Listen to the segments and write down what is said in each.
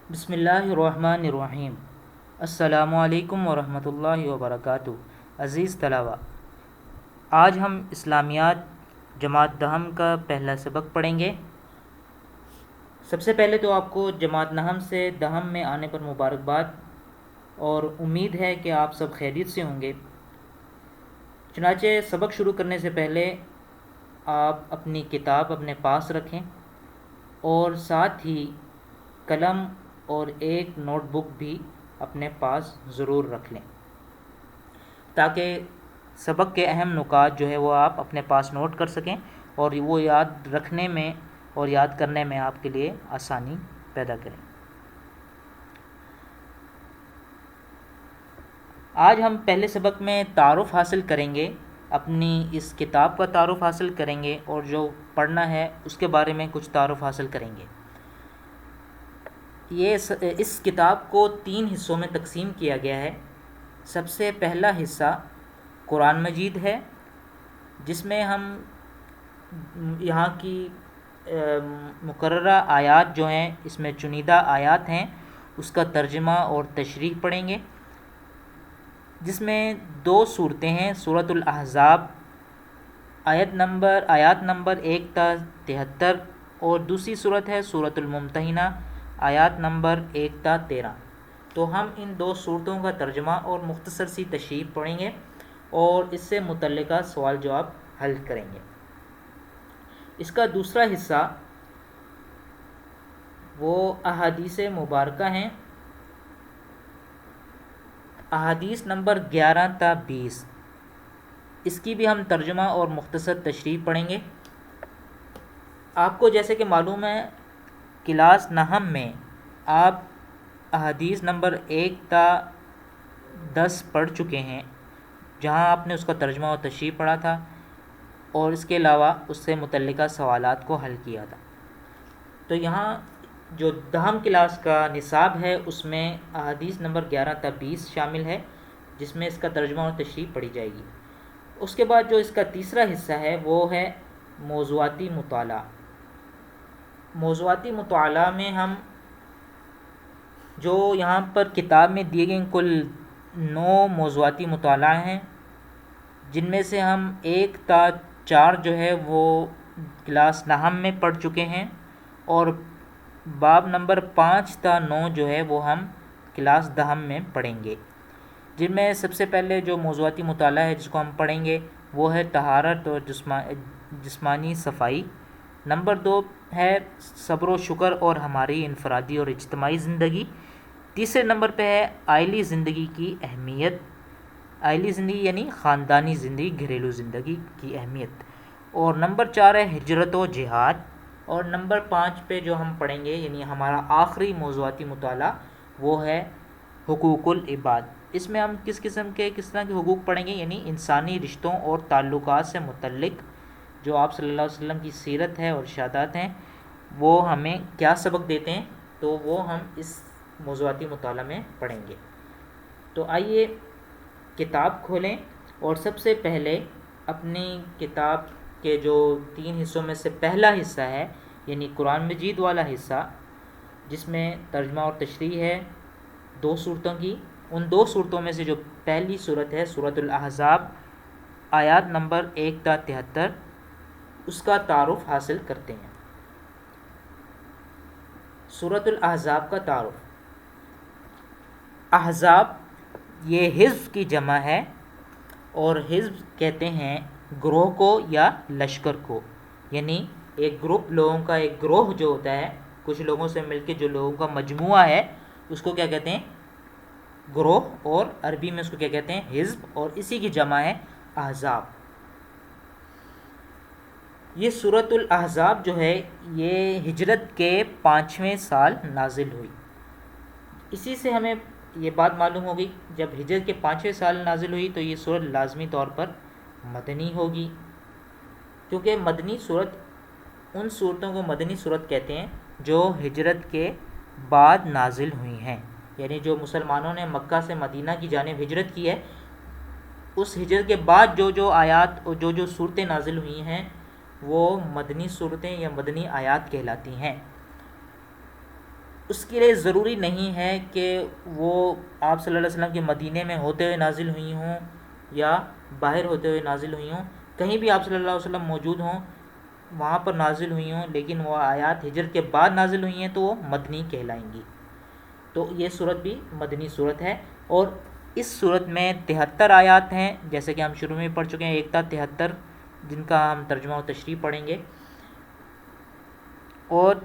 بسم اللہ الرحمن الرحیم۔ السلام علیکم ورحمۃ اللہ وبرکاتہ۔ عزیز طلباء، آج ہم اسلامیات جماعت دہم کا پہلا سبق پڑھیں گے۔ سب سے پہلے تو آپ کو جماعت نہم سے دہم میں آنے پر مبارکباد، اور امید ہے کہ آپ سب خیریت سے ہوں گے۔ چنانچہ سبق شروع کرنے سے پہلے آپ اپنی کتاب اپنے پاس رکھیں اور ساتھ ہی قلم اور ایک نوٹ بک بھی اپنے پاس ضرور رکھ لیں، تاکہ سبق کے اہم نکات جو ہے وہ آپ اپنے پاس نوٹ کر سکیں اور وہ یاد رکھنے میں اور یاد کرنے میں آپ کے لیے آسانی پیدا کریں۔ آج ہم پہلے سبق میں تعارف حاصل کریں گے، اپنی اس کتاب کا تعارف حاصل کریں گے، اور جو پڑھنا ہے اس کے بارے میں کچھ تعارف حاصل کریں گے۔ اس کتاب کو 3 حصوں میں تقسیم کیا گیا ہے۔ سب سے پہلا حصہ قرآن مجید ہے، جس میں ہم یہاں کی مقررہ آیات جو ہیں، اس میں چنیدہ آیات ہیں، اس کا ترجمہ اور تشریح پڑھیں گے، جس میں 2 صورتیں ہیں۔ سورۃ الاحزاب آیات نمبر 1 تا 73، اور دوسری صورت ہے سورۃ الممتحنہ آیات نمبر 1 تا 13۔ تو ہم ان 2 صورتوں کا ترجمہ اور مختصر سی تشریح پڑھیں گے اور اس سے متعلقہ سوال جواب حل کریں گے۔ اس کا دوسرا حصہ وہ احادیث مبارکہ ہیں، احادیث نمبر 11 تا 20۔ اس کی بھی ہم ترجمہ اور مختصر تشریح پڑھیں گے۔ آپ کو جیسے کہ معلوم ہے، کلاس نہم میں آپ احادیث نمبر 1 تا 10 پڑھ چکے ہیں، جہاں آپ نے اس کا ترجمہ اور تشریح پڑھا تھا، اور اس کے علاوہ اس سے متعلقہ سوالات کو حل کیا تھا۔ تو یہاں جو دہم کلاس کا نصاب ہے، اس میں احادیث نمبر 11 تا 20 شامل ہے، جس میں اس کا ترجمہ اور تشریح پڑھی جائے گی۔ اس کے بعد جو اس کا تیسرا حصہ ہے وہ ہے موضوعاتی مطالعہ۔ موضوعاتی مطالعہ میں ہم جو یہاں پر کتاب میں دیے گئے کل 9 موضوعاتی مطالعہ ہیں، جن میں سے ہم 1 تا 4 جو ہے وہ کلاس نہم میں پڑھ چکے ہیں، اور باب نمبر 5 تا 9 جو ہے وہ ہم کلاس دہم میں پڑھیں گے، جن میں سب سے پہلے جو موضوعاتی مطالعہ ہے جس کو ہم پڑھیں گے وہ ہے طہارت اور جسمانی صفائی۔ نمبر 2 ہے صبر و شکر اور ہماری انفرادی اور اجتماعی زندگی۔ تیسرے نمبر پہ ہے عائلی زندگی کی اہمیت، عائلی زندگی یعنی خاندانی زندگی، گھریلو زندگی کی اہمیت۔ اور نمبر 4 ہے ہجرت و جہاد۔ اور نمبر 5 پہ جو ہم پڑھیں گے، یعنی ہمارا آخری موضوعاتی مطالعہ، وہ ہے حقوق العباد۔ اس میں ہم کس طرح کے حقوق پڑھیں گے، یعنی انسانی رشتوں اور تعلقات سے متعلق جو آپ صلی اللہ علیہ وسلم کی سیرت ہے اور ارشادات ہیں، وہ ہمیں کیا سبق دیتے ہیں، تو وہ ہم اس موضوعاتی مطالعہ میں پڑھیں گے۔ تو آئیے کتاب کھولیں، اور سب سے پہلے اپنی کتاب کے جو 3 حصوں میں سے پہلا حصہ ہے، یعنی قرآن مجید والا حصہ، جس میں ترجمہ اور تشریح ہے 2 صورتوں کی، ان 2 صورتوں میں سے جو پہلی صورت ہے سورۃ الاحزاب آیات نمبر 1 تا 73، اس کا تعارف حاصل کرتے ہیں۔ سورۃ الاحزاب کا تعارف۔ احزاب یہ حزب کی جمع ہے، اور حزب کہتے ہیں گروہ کو یا لشکر کو، یعنی ایک گروپ لوگوں کا، ایک گروہ جو ہوتا ہے، کچھ لوگوں سے مل کے جو لوگوں کا مجموعہ ہے، اس کو کیا کہتے ہیں؟ گروہ، اور عربی میں اس کو کیا کہتے ہیں؟ حزب، اور اسی کی جمع ہے احزاب۔ یہ سورۃ الاحزاب جو ہے یہ ہجرت کے 5ویں سال نازل ہوئی۔ اسی سے ہمیں یہ بات معلوم ہوگی، جب ہجرت کے 5ویں سال نازل ہوئی تو یہ سورت لازمی طور پر مدنی ہوگی، کیونکہ مدنی صورت ان صورتوں کو مدنی صورت کہتے ہیں جو ہجرت کے بعد نازل ہوئی ہیں، یعنی جو مسلمانوں نے مکہ سے مدینہ کی جانب ہجرت کی ہے، اس ہجرت کے بعد جو آیات اور جو صورتیں نازل ہوئی ہیں وہ مدنی صورتیں یا مدنی آیات کہلاتی ہیں۔ اس کے لیے ضروری نہیں ہے کہ وہ آپ صلی اللہ علیہ وسلم کے مدینے میں ہوتے ہوئے نازل ہوئی ہوں یا باہر ہوتے ہوئے نازل ہوئی ہوں، کہیں بھی آپ صلی اللہ علیہ وسلم موجود ہوں وہاں پر نازل ہوئی ہوں، لیکن وہ آیات ہجرت کے بعد نازل ہوئی ہیں تو وہ مدنی کہلائیں گی۔ تو یہ صورت بھی مدنی صورت ہے، اور اس صورت میں 73 آیات ہیں، جیسے کہ ہم شروع میں پڑھ چکے ہیں 1 تا 73، جن کا ہم ترجمہ و تشریح پڑھیں گے۔ اور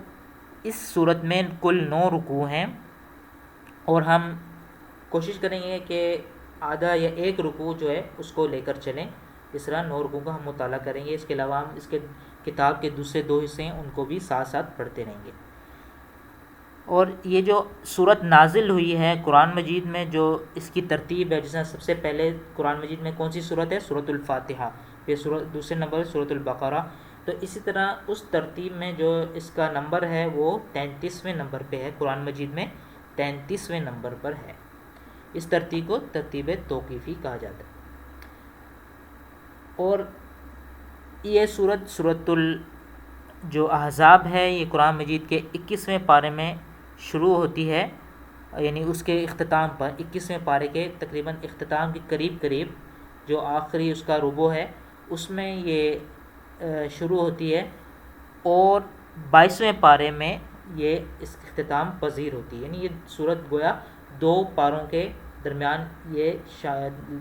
اس صورت میں کل 9 رکوع ہیں، اور ہم کوشش کریں گے کہ آدھا یا ایک رکوع جو ہے اس کو لے کر چلیں، اس طرح 9 رکوع کا ہم مطالعہ کریں گے۔ اس کے علاوہ ہم اس کے کتاب کے دوسرے 2 حصے ہیں ان کو بھی ساتھ ساتھ پڑھتے رہیں گے۔ اور یہ جو صورت نازل ہوئی ہے قرآن مجید میں، جو اس کی ترتیب ہے، جس میں سب سے پہلے قرآن مجید میں کون سی صورت ہے؟ سورۃ الفاتحہ، پھر دوسرے نمبر سورۃ البقرہ، تو اسی طرح اس ترتیب میں جو اس کا نمبر ہے وہ 33ویں نمبر پہ ہے، قرآن مجید میں 33ویں نمبر پر ہے۔ اس ترتیب کو ترتیب توقیفی کہا جاتا ہے۔ اور یہ سورۃ جو احزاب ہے، یہ قرآن مجید کے 21ویں پارے میں شروع ہوتی ہے، یعنی اس کے اختتام پر 21ویں پارے کے تقریباً اختتام کے قریب جو آخری اس کا ربع ہے اس میں یہ شروع ہوتی ہے، اور 22ویں پارے میں یہ اس اختتام پذیر ہوتی ہے، یعنی یہ صورت گویا 2 پاروں کے درمیان یہ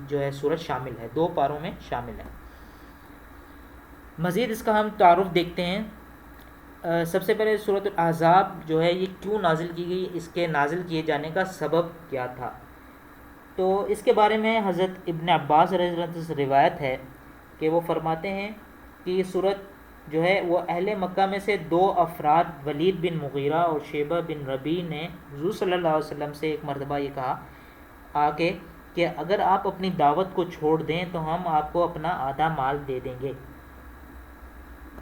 جو ہے صورت شامل ہے، 2 پاروں میں شامل ہے۔ مزید اس کا ہم تعارف دیکھتے ہیں۔ سب سے پہلے سورۃ الاحزاب جو ہے یہ کیوں نازل کی گئی، اس کے نازل کیے جانے کا سبب کیا تھا؟ تو اس کے بارے میں حضرت ابن عباس رضی اللہ عنہ سے روایت ہے کہ وہ فرماتے ہیں کہ یہ سورت جو ہے وہ اہل مکہ میں سے 2 افراد ولید بن مغیرہ اور شیبہ بن ربیع نے حضور صلی اللہ علیہ وسلم سے ایک مرتبہ یہ کہا آگے کہ اگر آپ اپنی دعوت کو چھوڑ دیں تو ہم آپ کو اپنا آدھا مال دے دیں گے۔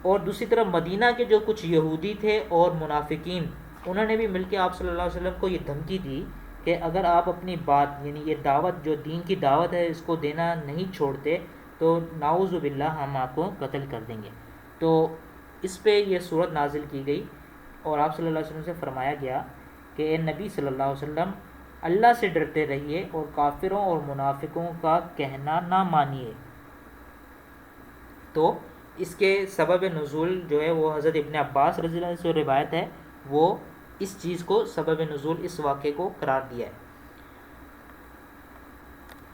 اور دوسری طرف مدینہ کے جو کچھ یہودی تھے اور منافقین، انہوں نے بھی مل کے آپ صلی اللہ علیہ وسلم کو یہ دھمکی دی کہ اگر آپ اپنی بات یعنی یہ دعوت جو دین کی دعوت ہے اس کو دینا نہیں چھوڑتے تو نعوذ باللہ ہم آپ کو قتل کر دیں گے۔ تو اس پہ یہ صورت نازل کی گئی، اور آپ صلی اللہ علیہ وسلم سے فرمایا گیا کہ اے نبی صلی اللہ علیہ وسلم، اللہ سے ڈرتے رہیے اور کافروں اور منافقوں کا کہنا نہ مانیے۔ تو اس کے سبب نزول جو ہے وہ حضرت ابن عباس رضی اللہ عنہ سے روایت ہے، وہ اس چیز کو سبب نزول اس واقعے کو قرار دیا ہے۔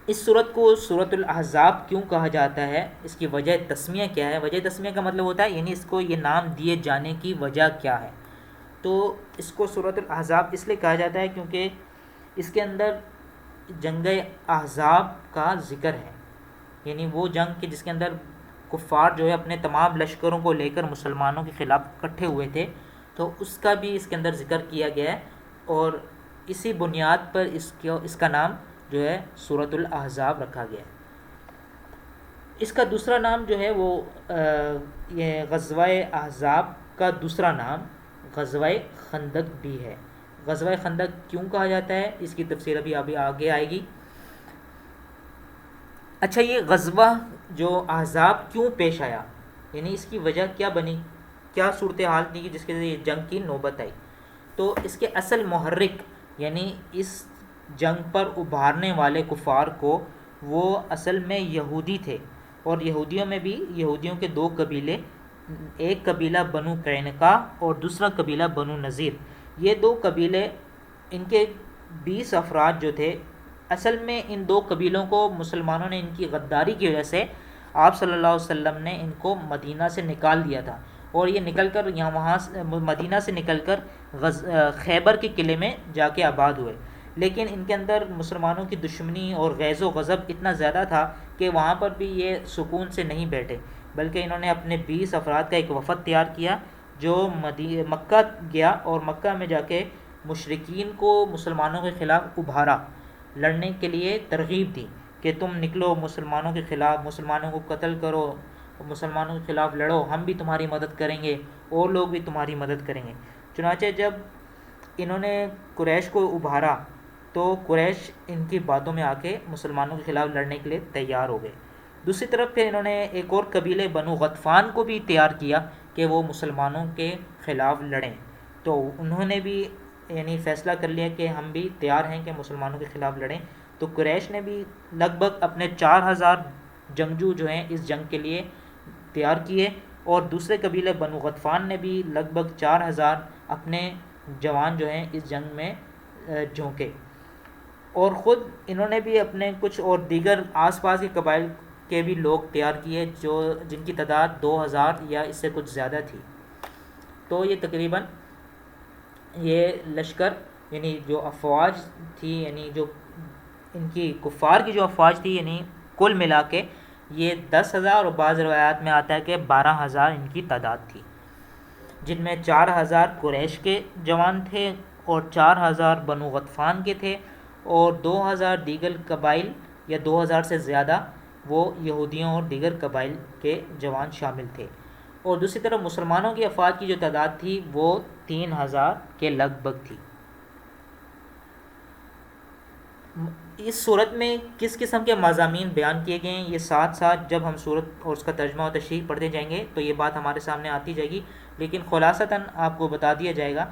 اس صورت کو سورۃ الاحزاب کیوں کہا جاتا ہے، اس کی وجہ تسمیہ کیا ہے؟ وجہ تسمیہ کا مطلب ہوتا ہے یعنی اس کو یہ نام دیے جانے کی وجہ کیا ہے۔ تو اس کو سورۃ الاحزاب اس لیے کہا جاتا ہے کیونکہ اس کے اندر جنگ احزاب کا ذکر ہے، یعنی وہ جنگ کہ جس کے اندر کفار جو ہے اپنے تمام لشکروں کو لے کر مسلمانوں کے خلاف اکٹھے ہوئے تھے، تو اس کا بھی اس کے اندر ذکر کیا گیا ہے، اور اسی بنیاد پر اس کا نام جو ہے سورۃ الاحزاب رکھا گیا ہے۔ اس کا دوسرا نام جو ہے وہ یہ غزوہ احزاب کا دوسرا نام غزوہ خندق بھی ہے۔ غزوہ خندق کیوں کہا جاتا ہے اس کی تفسیر ابھی آگے آئے گی۔ اچھا، یہ غزوہ جو احزاب کیوں پیش آیا، یعنی اس کی وجہ کیا بنی، کیا صورتحال تھی جس کے ذریعے جنگ کی نوبت آئی؟ تو اس کے اصل محرک یعنی اس جنگ پر ابھارنے والے کفار کو، وہ اصل میں یہودی تھے، اور یہودیوں میں بھی یہودیوں کے 2 قبیلے، ایک قبیلہ بنو قینقاع اور دوسرا قبیلہ بنو نذیر، یہ 2 قبیلے، ان کے 20 افراد جو تھے، اصل میں ان 2 قبیلوں کو مسلمانوں نے ان کی غداری کی وجہ سے آپ صلی اللہ علیہ وسلم نے ان کو مدینہ سے نکال دیا تھا، اور یہ نکل کر وہاں مدینہ سے نکل کر خیبر کے قلعے میں جا کے آباد ہوئے، لیکن ان کے اندر مسلمانوں کی دشمنی اور غیظ و غضب اتنا زیادہ تھا کہ وہاں پر بھی یہ سکون سے نہیں بیٹھے، بلکہ انہوں نے اپنے 20 افراد کا ایک وفد تیار کیا جو مکہ گیا، اور مکہ میں جا کے مشرکین کو مسلمانوں کے خلاف ابھارا، لڑنے کے لیے ترغیب دی کہ تم نکلو مسلمانوں کے خلاف، مسلمانوں کو قتل کرو، مسلمانوں کے خلاف لڑو، ہم بھی تمہاری مدد کریں گے، اور لوگ بھی تمہاری مدد کریں گے۔ چنانچہ جب انہوں نے قریش کو ابھارا تو قریش ان کی باتوں میں آ کے مسلمانوں کے خلاف لڑنے کے لیے تیار ہو گئے۔ دوسری طرف پھر انہوں نے ایک اور قبیلے بنو غطفان کو بھی تیار کیا کہ وہ مسلمانوں کے خلاف لڑیں، تو انہوں نے بھی یعنی فیصلہ کر لیا کہ ہم بھی تیار ہیں کہ مسلمانوں کے خلاف لڑیں. تو قریش نے بھی لگ بھگ اپنے 4,000 جنگجو جو ہیں اس جنگ کے لیے تیار کیے، اور دوسرے قبیلے بنو غطفان نے بھی لگ بھگ 4,000 اپنے جوان جو ہیں اس جنگ میں جھونکے، اور خود انہوں نے بھی اپنے کچھ اور دیگر آس پاس کے قبائل کے بھی لوگ تیار کیے جن کی تعداد 2,000 یا اس سے کچھ زیادہ تھی. تو یہ تقریباً یہ لشکر یعنی جو افواج تھی، یعنی جو ان کی کفار کی جو افواج تھی، یعنی کل ملا کے یہ 10,000 اور بعض روایات میں آتا ہے کہ 12,000 ان کی تعداد تھی، جن میں 4,000 قریش کے جوان تھے اور 4,000 بنو غطفان کے تھے، اور 2,000 دیگر قبائل یا 2,000 سے زیادہ وہ یہودیوں اور دیگر قبائل کے جوان شامل تھے. اور دوسری طرف مسلمانوں کی افواج کی جو تعداد تھی وہ 3,000 کے لگ بھگ تھی. اس صورت میں کس قسم کے مضامین بیان کیے گئے ہیں، یہ ساتھ ساتھ جب ہم صورت اور اس کا ترجمہ و تشریح پڑھتے جائیں گے تو یہ بات ہمارے سامنے آتی جائے گی، لیکن خلاصتاً آپ کو بتا دیا جائے گا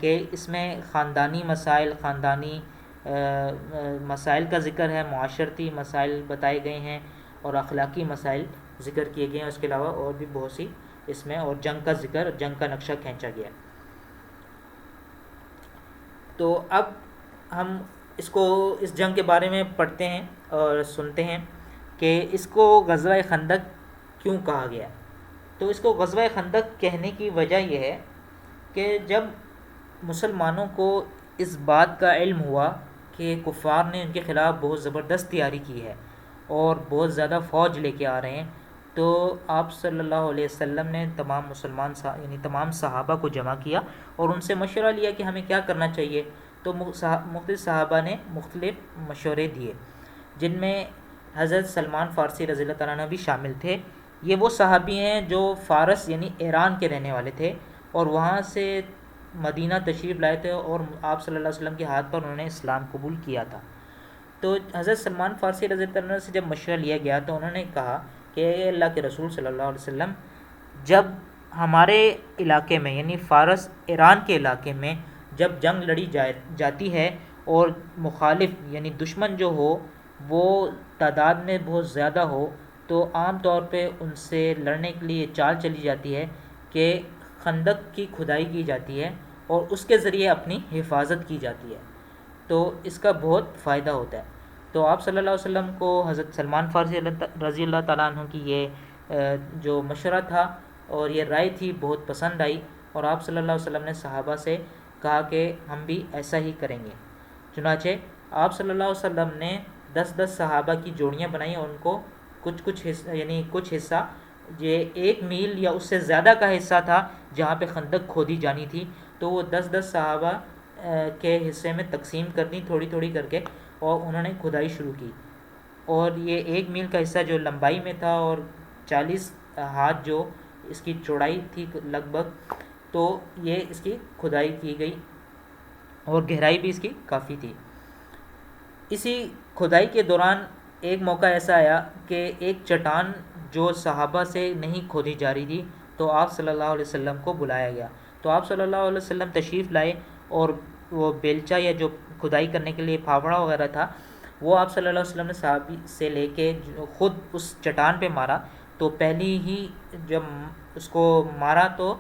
کہ اس میں خاندانی مسائل، خاندانی مسائل کا ذکر ہے، معاشرتی مسائل بتائے گئے ہیں، اور اخلاقی مسائل ذکر کیے گئے ہیں. اس کے علاوہ اور بھی بہت سی اس میں، اور جنگ کا ذکر، جنگ کا نقشہ کھینچا گیا. تو اب ہم اس جنگ کے بارے میں پڑھتے ہیں اور سنتے ہیں کہ اس کو غزوہ خندق کیوں کہا گیا. تو اس کو غزوہ خندق کہنے کی وجہ یہ ہے کہ جب مسلمانوں کو اس بات کا علم ہوا کہ کفار نے ان کے خلاف بہت زبردست تیاری کی ہے اور بہت زیادہ فوج لے کے آ رہے ہیں، تو آپ صلی اللہ علیہ وسلم نے تمام یعنی تمام صحابہ کو جمع کیا اور ان سے مشورہ لیا کہ ہمیں کیا کرنا چاہیے. تو مختلف صحابہ نے مختلف مشورے دیے، جن میں حضرت سلمان فارسی رضی اللہ تعالیٰ عنہ بھی شامل تھے. یہ وہ صحابی ہیں جو فارس یعنی ایران کے رہنے والے تھے، اور وہاں سے مدینہ تشریف لائے تھے، اور آپ صلی اللہ علیہ وسلم کے ہاتھ پر انہوں نے اسلام قبول کیا تھا. تو حضرت سلمان فارسی رضی اللہ عنہ سے جب مشورہ لیا گیا تو انہوں نے کہا کہ اے اللہ کے رسول صلی اللہ علیہ وسلم، جب ہمارے علاقے میں یعنی فارس ایران کے علاقے میں جب جنگ لڑی جاتی ہے اور مخالف یعنی دشمن جو ہو وہ تعداد میں بہت زیادہ ہو، تو عام طور پہ ان سے لڑنے کے لیے چال چلی جاتی ہے کہ خندق کی کھدائی کی جاتی ہے اور اس کے ذریعے اپنی حفاظت کی جاتی ہے، تو اس کا بہت فائدہ ہوتا ہے. تو آپ صلی اللہ علیہ وسلم کو حضرت سلمان فارسی رضی اللہ تعالیٰ عنہ کی یہ جو مشورہ تھا اور یہ رائے تھی بہت پسند آئی، اور آپ صلی اللہ علیہ وسلم نے صحابہ سے کہا کہ ہم بھی ایسا ہی کریں گے. چنانچہ آپ صلی اللہ علیہ وسلم نے 10 صحابہ کی جوڑیاں بنائیں، اور ان کو کچھ حصہ یہ 1 میل یا اس سے زیادہ کا حصہ تھا جہاں پہ خندق کھودی جانی تھی، تو وہ 10 صحابہ کے حصے میں تقسیم کرنی تھوڑی تھوڑی کر کے، اور انہوں نے کھدائی شروع کی. اور یہ 1 میل کا حصہ جو لمبائی میں تھا اور 40 ہاتھ جو اس کی چوڑائی تھی لگ بھگ، تو یہ اس کی کھدائی کی گئی، اور گہرائی بھی اس کی کافی تھی. اسی کھدائی کے دوران ایک موقع ایسا آیا کہ ایک چٹان جو صحابہ سے نہیں کھودی جا رہی تھی، تو آپ صلی اللہ علیہ وسلم کو بلایا گیا. تو آپ صلی اللہ علیہ وسلم تشریف لائے، اور وہ بیلچہ یا جو کھدائی کرنے کے لیے پھاوڑا وغیرہ تھا وہ آپ صلی اللہ علیہ وسلم نے صحابی سے لے کے خود اس چٹان پہ مارا. تو پہلی ہی جب اس کو مارا تو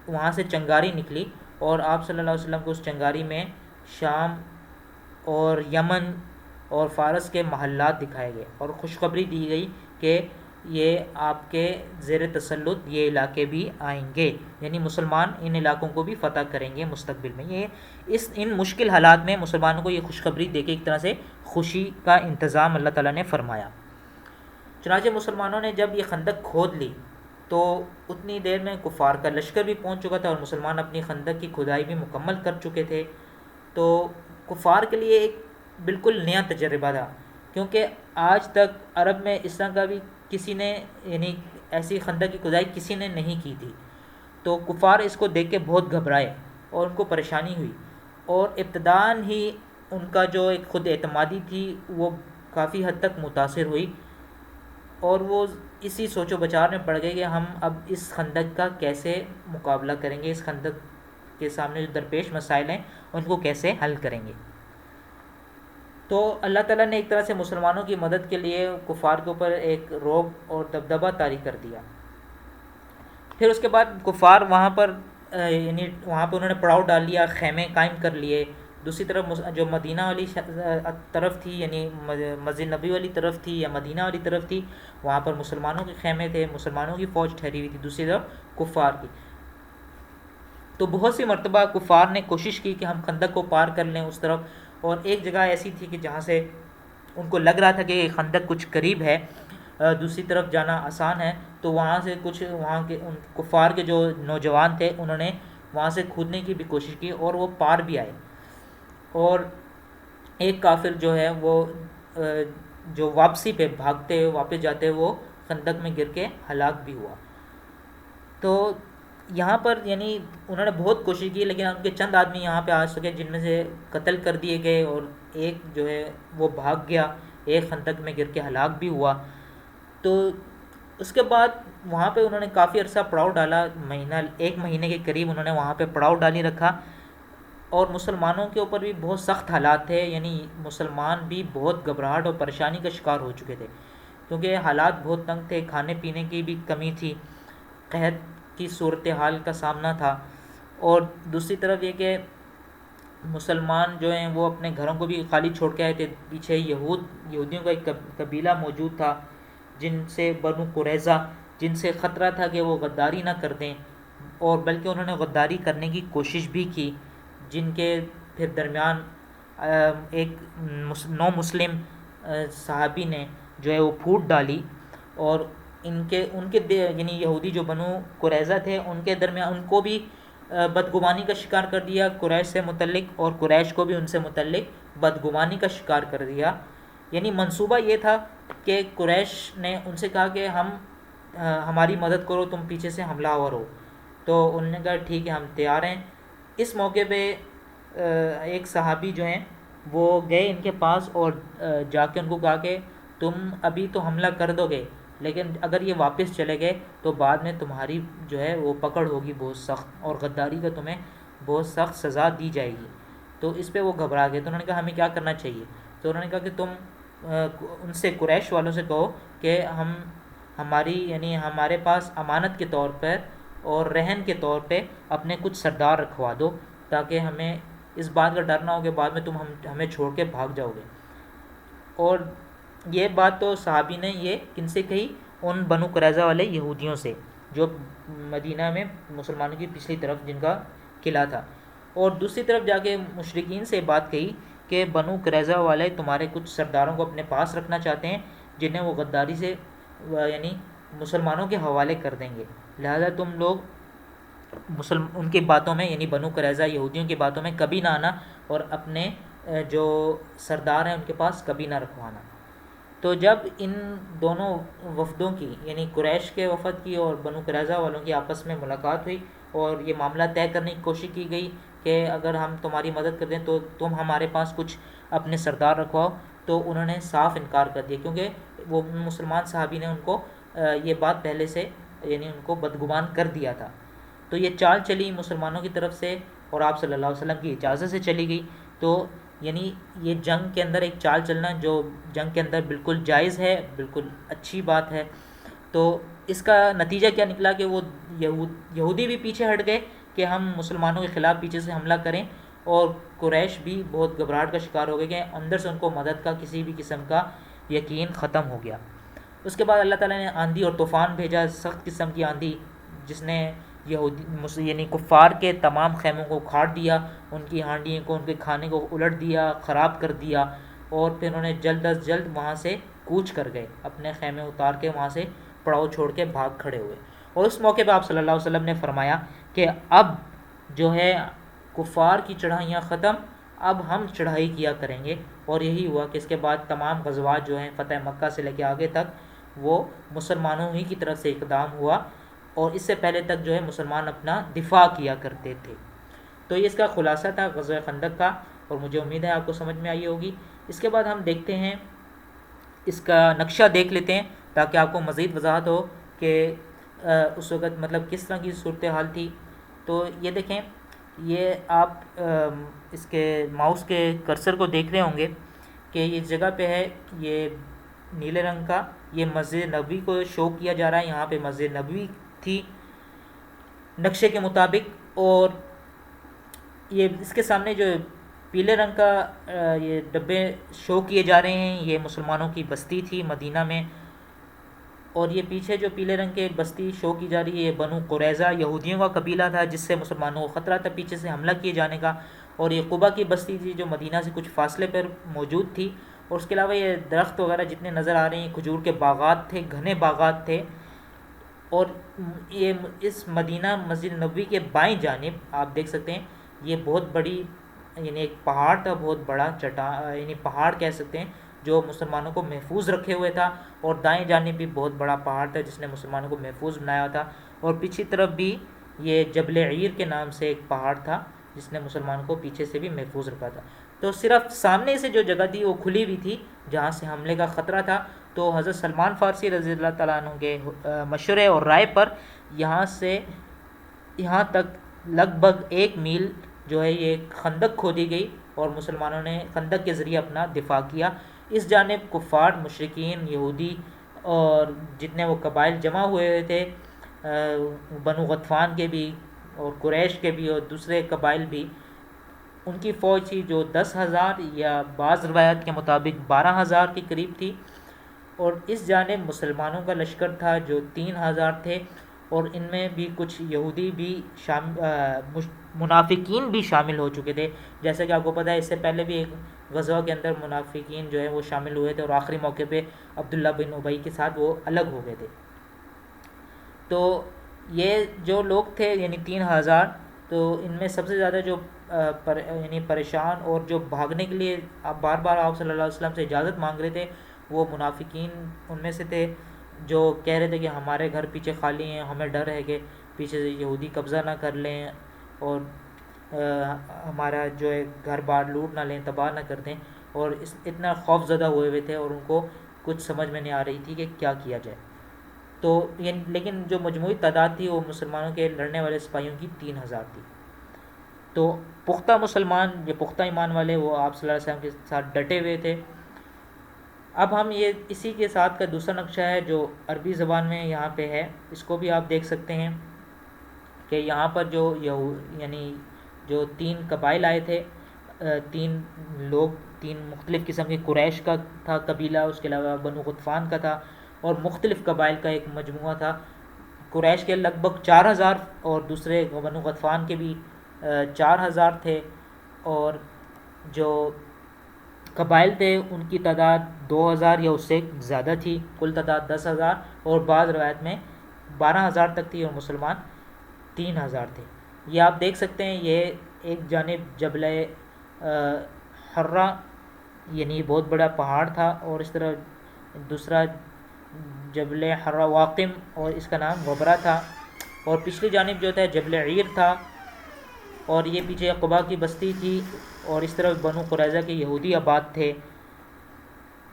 وہاں سے چنگاری نکلی، اور آپ صلی اللہ علیہ وسلم کو اس چنگاری میں شام اور یمن اور فارس کے محلات دکھائے گئے، اور خوشخبری دی گئی کہ یہ آپ کے زیر تسلط یہ علاقے بھی آئیں گے، یعنی مسلمان ان علاقوں کو بھی فتح کریں گے مستقبل میں. ان مشکل حالات میں مسلمانوں کو یہ خوشخبری دے کے ایک طرح سے خوشی کا انتظام اللہ تعالیٰ نے فرمایا. چنانچہ مسلمانوں نے جب یہ خندق کھود لی تو اتنی دیر میں کفار کا لشکر بھی پہنچ چکا تھا، اور مسلمان اپنی خندق کی کھدائی بھی مکمل کر چکے تھے. تو کفار کے لیے ایک بالکل نیا تجربہ تھا، کیونکہ آج تک عرب میں اس طرح کا بھی کسی نے یعنی ایسی خندق کی کھدائی کسی نے نہیں کی تھی. تو کفار اس کو دیکھ کے بہت گھبرائے اور ان کو پریشانی ہوئی، اور ابتداً ہی ان کا جو ایک خود اعتمادی تھی وہ کافی حد تک متاثر ہوئی، اور وہ اسی سوچ و بچار میں پڑ گئے کہ ہم اب اس خندق کا کیسے مقابلہ کریں گے، اس خندق کے سامنے جو درپیش مسائل ہیں ان کو کیسے حل کریں گے۔ تو اللہ تعالیٰ نے ایک طرح سے مسلمانوں کی مدد کے لیے کفار کے اوپر ایک رعب اور دبدبہ طاری کر دیا۔ پھر اس کے بعد کفار وہاں پر یعنی وہاں پہ انہوں نے پڑاؤ ڈال لیا، خیمے قائم کر لیے۔ دوسری طرف جو مدینہ والی طرف تھی، یعنی مسجد نبی والی طرف تھی یا مدینہ والی طرف تھی، وہاں پر مسلمانوں کے خیمے تھے، مسلمانوں کی فوج ٹھہری ہوئی تھی، دوسری طرف کفار کی۔ تو بہت سی مرتبہ کفار نے کوشش کی کہ ہم خندق کو پار کر لیں اس طرف، اور ایک جگہ ایسی تھی کہ جہاں سے ان کو لگ رہا تھا کہ خندق کچھ قریب ہے، دوسری طرف جانا آسان ہے، تو وہاں سے کچھ وہاں کے ان کفار کے جو نوجوان تھے انہوں نے وہاں سے کھودنے کی بھی کوشش کی اور وہ پار بھی آئے، اور ایک کافر جو ہے وہ جو واپسی پہ بھاگتے واپس جاتے وہ خندق میں گر کے ہلاک بھی ہوا۔ تو یہاں پر یعنی انہوں نے بہت کوشش کی، لیکن ان کے چند آدمی یہاں پہ آ سکے جن میں سے قتل کر دیے گئے، اور ایک جو ہے وہ بھاگ گیا، ایک خندق میں گر کے ہلاک بھی ہوا۔ تو اس کے بعد وہاں پہ انہوں نے کافی عرصہ پڑاؤ ڈالا، ایک مہینے کے قریب انہوں نے وہاں پہ پڑاؤ ڈالی رکھا، اور مسلمانوں کے اوپر بھی بہت سخت حالات تھے، یعنی مسلمان بھی بہت گھبراہٹ اور پریشانی کا شکار ہو چکے تھے، کیونکہ حالات بہت تنگ تھے، کھانے پینے کی بھی کمی تھی، قحط کی صورتحال کا سامنا تھا، اور دوسری طرف یہ کہ مسلمان جو ہیں وہ اپنے گھروں کو بھی خالی چھوڑ کے آئے تھے۔ پیچھے یہودیوں کا ایک قبیلہ موجود تھا جن سے بنو قریظہ، جن سے خطرہ تھا کہ وہ غداری نہ کر دیں، اور بلکہ انہوں نے غداری کرنے کی کوشش بھی کی، جن کے پھر درمیان ایک نو مسلم صحابی نے جو ہے وہ پھوٹ ڈالی، اور ان کے یعنی یہودی جو بنو قریظہ تھے ان کے درمیان ان کو بھی بدگمانی کا شکار کر دیا قریش سے متعلق، اور قریش کو بھی ان سے متعلق بدگمانی کا شکار کر دیا۔ یعنی منصوبہ یہ تھا کہ قریش نے ان سے کہا کہ ہماری مدد کرو، تم پیچھے سے حملہ آور ہو، تو انہوں نے کہا ٹھیک ہے ہم تیار ہیں۔ اس موقع پہ ایک صحابی جو ہیں وہ گئے ان کے پاس اور جا کے ان کو کہا کہ تم ابھی تو حملہ کر دو گے، لیکن اگر یہ واپس چلے گئے تو بعد میں تمہاری جو ہے وہ پکڑ ہوگی بہت سخت، اور غداری کا تمہیں بہت سخت سزا دی جائے گی۔ تو اس پہ وہ گھبرا گئے، تو انہوں نے کہا ہمیں کیا کرنا چاہیے؟ تو انہوں نے کہا کہ تم ان سے قریش والوں سے کہو کہ یعنی ہمارے پاس امانت کے طور پر اور رہن کے طور پہ اپنے کچھ سردار رکھوا دو، تاکہ ہمیں اس بات کا ڈر نہ ہو کہ بعد میں تم ہمیں چھوڑ کے بھاگ جاؤ گے۔ اور یہ بات تو صحابی نے یہ کن سے کہی؟ ان بنو قریظہ والے یہودیوں سے جو مدینہ میں مسلمانوں کی پچھلی طرف جن کا قلعہ تھا، اور دوسری طرف جا کے مشرکین سے بات کہی کہ بنو قریظہ والے تمہارے کچھ سرداروں کو اپنے پاس رکھنا چاہتے ہیں جنہیں وہ غداری سے یعنی مسلمانوں کے حوالے کر دیں گے، لہذا تم لوگ ان کی باتوں میں یعنی بنو قریظہ یہودیوں کی باتوں میں کبھی نہ آنا، اور اپنے جو سردار ہیں ان کے پاس کبھی نہ رکھوانا۔ تو جب ان دونوں وفدوں کی یعنی قریش کے وفد کی اور بنو قریظہ والوں کی آپس میں ملاقات ہوئی اور یہ معاملہ طے کرنے کی کوشش کی گئی کہ اگر ہم تمہاری مدد کر دیں تو تم ہمارے پاس کچھ اپنے سردار رکھواؤ، تو انہوں نے صاف انکار کر دیا، کیونکہ وہ مسلمان صحابی نے ان کو یہ بات پہلے سے یعنی ان کو بدگمان کر دیا تھا۔ تو یہ چال چلی مسلمانوں کی طرف سے اور آپ صلی اللہ علیہ وسلم کی اجازت سے چلی گئی۔ تو یعنی یہ جنگ کے اندر ایک چال چلنا جو جنگ کے اندر بالکل جائز ہے، بالکل اچھی بات ہے۔ تو اس کا نتیجہ کیا نکلا کہ وہ یہودی بھی پیچھے ہٹ گئے کہ ہم مسلمانوں کے خلاف پیچھے سے حملہ کریں، اور قریش بھی بہت گھبراہٹ کا شکار ہو گئے کہ اندر سے ان کو مدد کا کسی بھی قسم کا یقین ختم ہو گیا۔ اس کے بعد اللہ تعالیٰ نے آندھی اور طوفان بھیجا، سخت قسم کی آندھی، جس نے یعنی کفار کے تمام خیموں کو اکھاڑ دیا، ان کی ہانڈیوں کو، ان کے کھانے کو الٹ دیا، خراب کر دیا، اور پھر انہوں نے جلد از جلد وہاں سے کوچ کر گئے، اپنے خیمے اتار کے وہاں سے پڑاؤ چھوڑ کے بھاگ کھڑے ہوئے۔ اور اس موقع پہ آپ صلی اللہ علیہ وسلم نے فرمایا کہ اب جو ہے کفار کی چڑھائیاں ختم، اب ہم چڑھائی کیا کریں گے۔ اور یہی ہوا کہ اس کے بعد تمام غزوات جو ہیں فتح مکہ سے لے کے آگے تک وہ مسلمانوں ہی کی طرف سے اقدام ہوا، اور اس سے پہلے تک جو ہے مسلمان اپنا دفاع کیا کرتے تھے۔ تو یہ اس کا خلاصہ تھا غزوہ خندق کا، اور مجھے امید ہے آپ کو سمجھ میں آئی ہوگی۔ اس کے بعد ہم دیکھتے ہیں، اس کا نقشہ دیکھ لیتے ہیں تاکہ آپ کو مزید وضاحت ہو کہ اس وقت مطلب کس طرح کی صورتحال تھی۔ تو یہ دیکھیں، یہ آپ اس کے ماؤس کے کرسر کو دیکھ رہے ہوں گے کہ یہ جگہ پہ ہے، یہ نیلے رنگ کا، یہ مسجد نبوی کو شو کیا جا رہا ہے. یہاں پہ مسجد نبوی تھی نقشے کے مطابق، اور یہ اس کے سامنے جو پیلے رنگ کا یہ ڈبے شو کیے جا رہے ہیں، یہ مسلمانوں کی بستی تھی مدینہ میں. اور یہ پیچھے جو پیلے رنگ کے بستی شو کی جا رہی ہے، یہ بنو قریظہ یہودیوں کا قبیلہ تھا جس سے مسلمانوں کو خطرہ تھا پیچھے سے حملہ کیے جانے کا. اور یہ قبا کی بستی تھی جو مدینہ سے کچھ فاصلے پر موجود تھی. اور اس کے علاوہ یہ درخت وغیرہ جتنے نظر آ رہے ہیں، کھجور کے باغات تھے، گھنے باغات تھے. اور یہ اس مدینہ مسجد نبوی کے بائیں جانب آپ دیکھ سکتے ہیں یہ بہت بڑی یعنی ایک پہاڑ تھا، بہت بڑا یعنی پہاڑ کہہ سکتے ہیں جو مسلمانوں کو محفوظ رکھے ہوئے تھا. اور دائیں جانب بھی بہت بڑا پہاڑ تھا جس نے مسلمانوں کو محفوظ بنایا تھا. اور پیچھے طرف بھی یہ جبل عیر کے نام سے ایک پہاڑ تھا جس نے مسلمانوں کو پیچھے سے بھی محفوظ رکھا تھا. تو صرف سامنے سے جو جگہ تھی وہ کھلی ہوئی تھی جہاں سے حملے کا خطرہ تھا. تو حضرت سلمان فارسی رضی اللہ تعالیٰ عنہ کے مشورے اور رائے پر یہاں سے یہاں تک لگ بھگ 1 میل جو ہے یہ خندق کھودی گئی اور مسلمانوں نے خندق کے ذریعے اپنا دفاع کیا. اس جانب کفار، مشرکین، یہودی اور جتنے وہ قبائل جمع ہوئے تھے، بنو غطفان کے بھی اور قریش کے بھی اور دوسرے قبائل بھی، ان کی فوج تھی جو 10,000 یا بعض روایات کے مطابق 12,000 کے قریب تھی. اور اس جانب مسلمانوں کا لشکر تھا جو 3,000 تھے، اور ان میں بھی کچھ یہودی بھی منافقین بھی شامل ہو چکے تھے. جیسا کہ آپ کو پتہ ہے اس سے پہلے بھی ایک غزوہ کے اندر منافقین جو ہے وہ شامل ہوئے تھے اور آخری موقع پہ عبداللہ بن ابی کے ساتھ وہ الگ ہو گئے تھے. تو یہ جو لوگ تھے یعنی 3,000، تو ان میں سب سے زیادہ جو یعنی پریشان اور جو بھاگنے کے لیے آپ بار بار آپ صلی اللہ علیہ وسلم سے اجازت مانگ رہے تھے، وہ منافقین ان میں سے تھے جو کہہ رہے تھے کہ ہمارے گھر پیچھے خالی ہیں، ہمیں ڈر ہے کہ پیچھے سے یہودی قبضہ نہ کر لیں اور ہمارا جو ہے گھر بار لوٹ نہ لیں، تباہ نہ کر دیں. اور اتنا خوف زدہ ہوئے ہوئے تھے اور ان کو کچھ سمجھ میں نہیں آ رہی تھی کہ کیا کیا جائے. تو لیکن جو مجموعی تعداد تھی وہ مسلمانوں کے لڑنے والے سپاہیوں کی 3,000 تھی. تو پختہ مسلمان، یہ پختہ ایمان والے، وہ آپ صلی اللہ علیہ وسلم کے ساتھ ڈٹے ہوئے تھے. اب ہم یہ اسی کے ساتھ کا دوسرا نقشہ ہے جو عربی زبان میں یہاں پہ ہے، اس کو بھی آپ دیکھ سکتے ہیں کہ یہاں پر جو یعنی جو 3 قبائل آئے تھے، 3 لوگ، 3 مختلف قسم کے، قریش کا تھا قبیلہ، اس کے علاوہ بنو غطفان کا تھا اور مختلف قبائل کا ایک مجموعہ تھا. قریش کے لگ بھگ 4,000 اور دوسرے بنو غطفان کے بھی 4,000 تھے. اور جو قبائل تھے ان کی تعداد 2,000 یا اس سے زیادہ تھی، کل تعداد 10,000 اور بعض روایت میں 12,000 تک تھی، اور مسلمان 3,000 تھے. یہ آپ دیکھ سکتے ہیں، یہ ایک جانب جبل حرہ یعنی بہت بڑا پہاڑ تھا، اور اس طرح دوسرا جبل حرہ واقم اور اس کا نام غبرہ تھا، اور پچھلی جانب جو تھا جبل عیر تھا، اور یہ پیچھے قبا کی بستی تھی، اور اس طرح بنو قریظہ کے یہودی آباد تھے.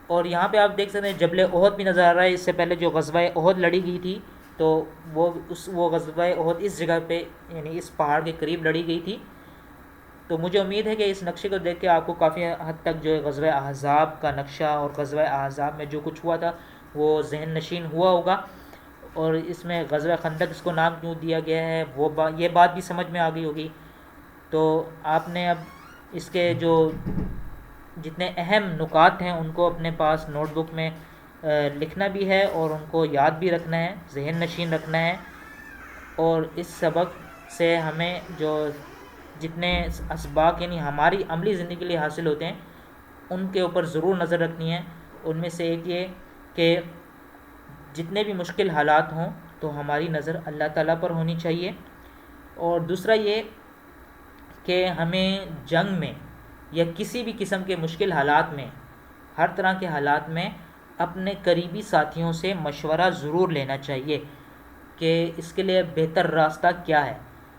اور یہاں پہ آپ دیکھ سکتے ہیں جبل احد بھی نظر آ رہا ہے. اس سے پہلے جو غزوہ احد لڑی گئی تھی تو وہ غزوہ احد اس جگہ پہ یعنی اس پہاڑ کے قریب لڑی گئی تھی. تو مجھے امید ہے کہ اس نقشے کو دیکھ کے آپ کو کافی حد تک جو ہے غزوہ احزاب کا نقشہ اور غزوہ احزاب میں جو کچھ ہوا تھا وہ ذہن نشین ہوا ہوگا. اور اس میں غزوہ خندق اس کو نام کیوں دیا گیا ہے یہ بات بھی سمجھ میں آ گئی ہوگی. تو آپ نے اب اس کے جو جتنے اہم نکات ہیں ان کو اپنے پاس نوٹ بک میں لکھنا بھی ہے اور ان کو یاد بھی رکھنا ہے، ذہن نشین رکھنا ہے. اور اس سبق سے ہمیں جو جتنے اسباق یعنی ہماری عملی زندگی کے لیے حاصل ہوتے ہیں ان کے اوپر ضرور نظر رکھنی ہے. ان میں سے ایک یہ کہ جتنے بھی مشکل حالات ہوں تو ہماری نظر اللہ تعالیٰ پر ہونی چاہیے. اور دوسرا یہ کہ ہمیں جنگ میں یا کسی بھی قسم کے مشکل حالات میں، ہر طرح کے حالات میں اپنے قریبی ساتھیوں سے مشورہ ضرور لینا چاہیے کہ اس کے لیے بہتر راستہ کیا ہے.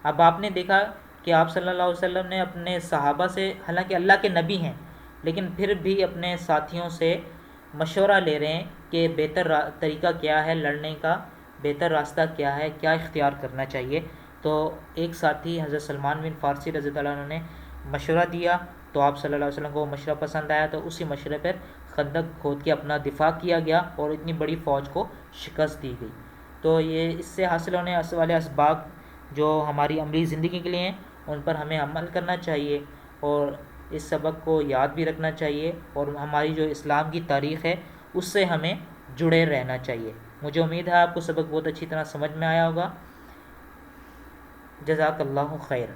اب آپ نے دیکھا کہ آپ صلی اللہ علیہ وسلم نے اپنے صحابہ سے، حالانکہ اللہ کے نبی ہیں لیکن پھر بھی اپنے ساتھیوں سے مشورہ لے رہے ہیں کہ بہتر طریقہ کیا ہے لڑنے کا، بہتر راستہ کیا ہے، کیا اختیار کرنا چاہیے. تو ایک ساتھی حضرت سلمان بن فارسی رضی اللہ عنہ نے مشورہ دیا، تو آپ صلی اللہ علیہ وسلم کو وہ مشورہ پسند آیا، تو اسی مشورے پر خندق کھود کے اپنا دفاع کیا گیا اور اتنی بڑی فوج کو شکست دی گئی۔ تو یہ اس سے حاصل ہونے والے اسباق جو ہماری عملی زندگی کے لیے ہیں ان پر ہمیں عمل کرنا چاہیے، اور اس سبق کو یاد بھی رکھنا چاہیے، اور ہماری جو اسلام کی تاریخ ہے اس سے ہمیں جڑے رہنا چاہیے۔ مجھے امید ہے آپ کو سبق بہت اچھی طرح سمجھ میں آیا ہوگا۔ جزاک اللہ خیر۔